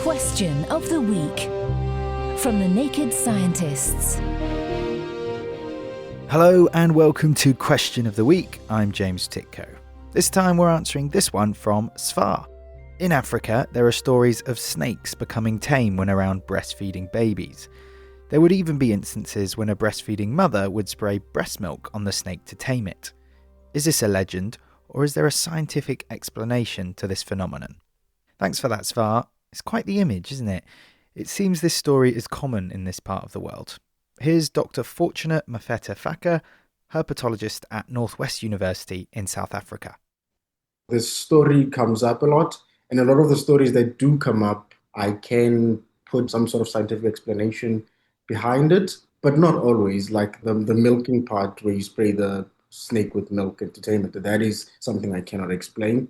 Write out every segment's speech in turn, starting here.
Question of the Week from the Naked Scientists. Hello and welcome to Question of the Week. I'm James Titko. This time we're answering this one from Svar. In Africa, there are stories of snakes becoming tame when around breastfeeding babies. There would even be instances when a breastfeeding mother would spray breast milk on the snake to tame it. Is this a legend, or is there a scientific explanation to this phenomenon? Thanks for that, Svar. It's quite the image, isn't it? It seems this story is common in this part of the world. Here's Dr. Fortunate Mafeta-Faka, herpetologist at Northwest University in South Africa. This story comes up a lot, and a lot of the stories that do come up, I can put some sort of scientific explanation behind it, but not always. Like the milking part where you spray the snake with milk and to tame it, that is something I cannot explain.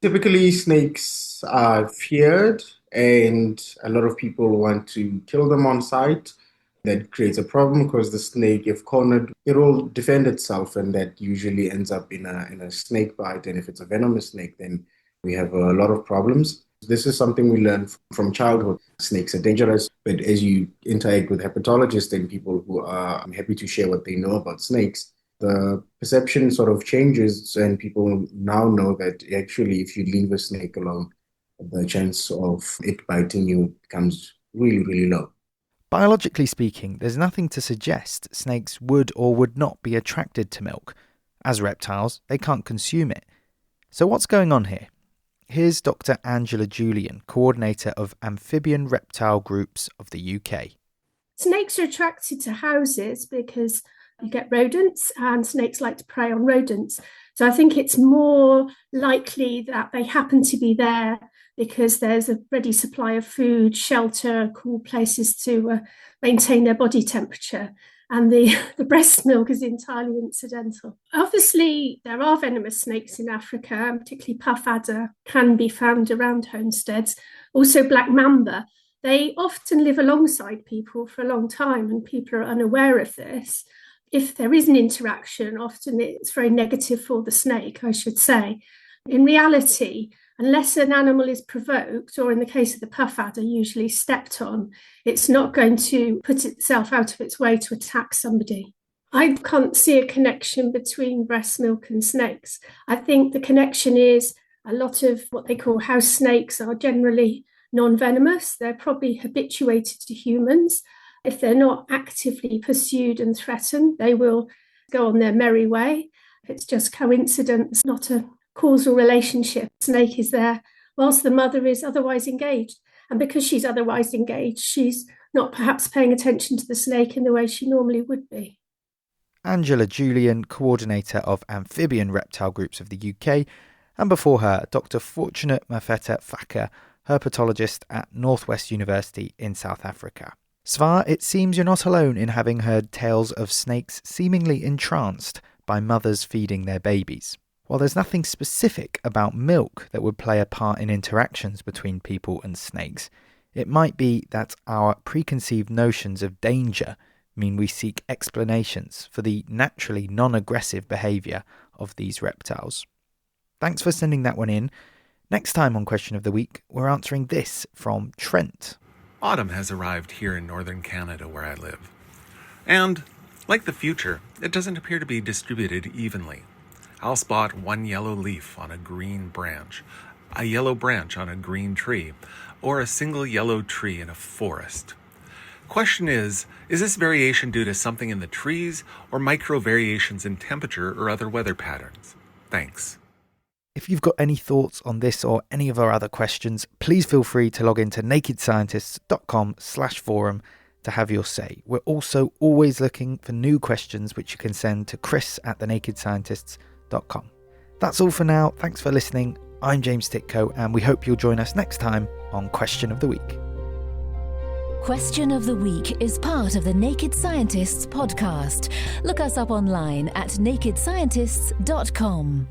Typically, snakes are feared, and a lot of people want to kill them on sight. That creates a problem because the snake, if cornered, it will defend itself, and that usually ends up in a snake bite. And if it's a venomous snake, then we have a lot of problems. This is something we learn from childhood. Snakes are dangerous, but as you interact with herpetologists and people who are happy to share what they know about snakes, the perception sort of changes, and people now know that actually if you leave a snake alone, the chance of it biting you becomes really, really low. Biologically speaking, there's nothing to suggest snakes would or would not be attracted to milk. As reptiles, they can't consume it. So what's going on here? Here's Dr. Angela Julian, coordinator of amphibian reptile groups of the UK. Snakes are attracted to houses because you get rodents, and snakes like to prey on rodents. So I think it's more likely that they happen to be there because there's a ready supply of food, shelter, cool places to maintain their body temperature. And the breast milk is entirely incidental. Obviously, there are venomous snakes in Africa, and particularly puff adder can be found around homesteads. Also black mamba. They often live alongside people for a long time, and people are unaware of this. If there is an interaction, often it's very negative for the snake, I should say. In reality, unless an animal is provoked, or in the case of the puff adder, usually stepped on, it's not going to put itself out of its way to attack somebody. I can't see a connection between breast milk and snakes. I think the connection is a lot of what they call house snakes are generally non-venomous. They're probably habituated to humans. If they're not actively pursued and threatened, they will go on their merry way. It's just coincidence, not a causal relationship. Snake is there whilst the mother is otherwise engaged. And because she's otherwise engaged, she's not perhaps paying attention to the snake in the way she normally would be. Angela Julian, coordinator of amphibian reptile groups of the UK, and before her, Dr. Fortunate Mafeta-Faka, herpetologist at Northwest University in South Africa. Svar, it seems you're not alone in having heard tales of snakes seemingly entranced by mothers feeding their babies. While there's nothing specific about milk that would play a part in interactions between people and snakes, it might be that our preconceived notions of danger mean we seek explanations for the naturally non-aggressive behaviour of these reptiles. Thanks for sending that one in. Next time on Question of the Week, we're answering this from Trent. Autumn has arrived here in northern Canada where I live. And, like the future, it doesn't appear to be distributed evenly. I'll spot one yellow leaf on a green branch, a yellow branch on a green tree, or a single yellow tree in a forest. Question is this variation due to something in the trees or micro variations in temperature or other weather patterns? Thanks. If you've got any thoughts on this or any of our other questions, please feel free to log into nakedscientists.com/forum to have your say. We're also always looking for new questions which you can send to chris@thenakedscientists.com. That's all for now. Thanks for listening. I'm James Titko, and we hope you'll join us next time on Question of the Week. Question of the Week is part of the Naked Scientists podcast. Look us up online at nakedscientists.com.